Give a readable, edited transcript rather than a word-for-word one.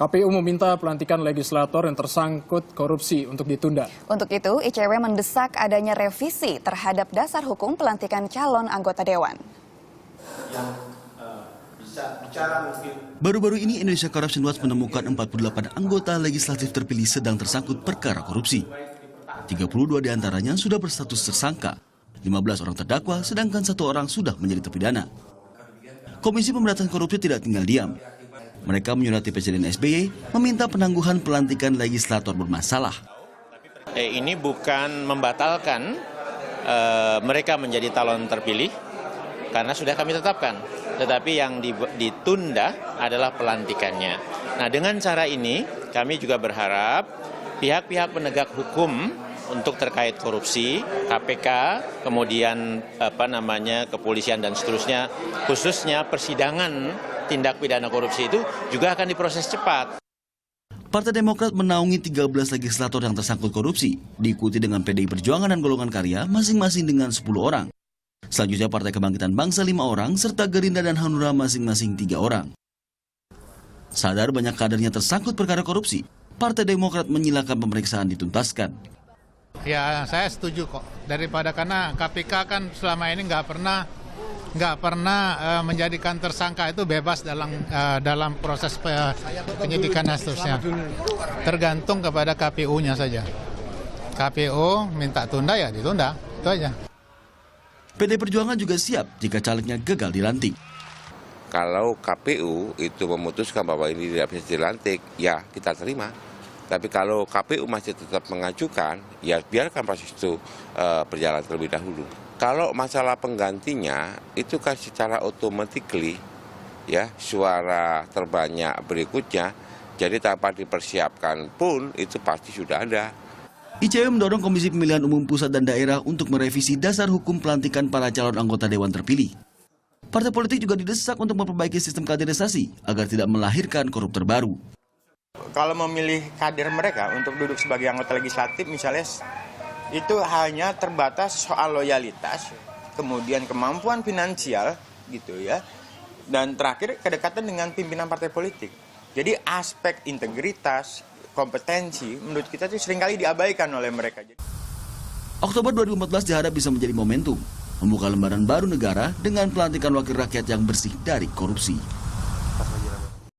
KPU meminta pelantikan legislator yang tersangkut korupsi untuk ditunda. Untuk itu, ICW mendesak adanya revisi terhadap dasar hukum pelantikan calon anggota dewan. Baru-baru ini Indonesia Corruption Watch menemukan 48 anggota legislatif terpilih sedang tersangkut perkara korupsi. 32 diantaranya sudah berstatus tersangka, 15 orang terdakwa, sedangkan 1 orang sudah menjadi terpidana. Komisi Pemberantasan Korupsi tidak tinggal diam. Mereka menyurati Presiden SBY meminta penangguhan pelantikan legislator bermasalah. Ini bukan membatalkan mereka menjadi calon terpilih, karena sudah kami tetapkan. Tetapi yang ditunda adalah pelantikannya. Nah, dengan cara ini kami juga berharap pihak-pihak penegak hukum untuk terkait korupsi, KPK, kemudian kepolisian dan seterusnya, khususnya persidangan tindak pidana korupsi itu juga akan diproses cepat. Partai Demokrat menaungi 13 legislator yang tersangkut korupsi, diikuti dengan PDI Perjuangan dan Golongan Karya masing-masing dengan 10 orang. Selanjutnya Partai Kebangkitan Bangsa 5 orang, serta Gerindra dan Hanura masing-masing 3 orang. Sadar banyak kadernya tersangkut perkara korupsi, Partai Demokrat menyilakan pemeriksaan dituntaskan. Ya, saya setuju kok. Karena KPK kan selama ini nggak pernah menjadikan tersangka itu bebas dalam proses penyidikan dan seterusnya. Tergantung kepada KPU-nya saja. KPU minta tunda ya ditunda, itu aja. PD Perjuangan juga siap jika calegnya gagal dilantik. Kalau KPU itu memutuskan bahwa ini tidak bisa dilantik, ya kita terima. Tapi kalau KPU masih tetap mengajukan, ya biarkan proses itu berjalan terlebih dahulu. Kalau masalah penggantinya, itu kan secara otomatis ya suara terbanyak berikutnya, jadi tanpa dipersiapkan pun itu pasti sudah ada. ICW mendorong Komisi Pemilihan Umum Pusat dan Daerah untuk merevisi dasar hukum pelantikan para calon anggota Dewan terpilih. Partai politik juga didesak untuk memperbaiki sistem kaderisasi agar tidak melahirkan koruptor baru. Kalau memilih kader mereka untuk duduk sebagai anggota legislatif misalnya, itu hanya terbatas soal loyalitas, kemudian kemampuan finansial gitu ya, dan terakhir kedekatan dengan pimpinan partai politik. Jadi aspek integritas, kompetensi menurut kita itu seringkali diabaikan oleh mereka. Oktober 2014 diharap bisa menjadi momentum membuka lembaran baru negara dengan pelantikan wakil rakyat yang bersih dari korupsi.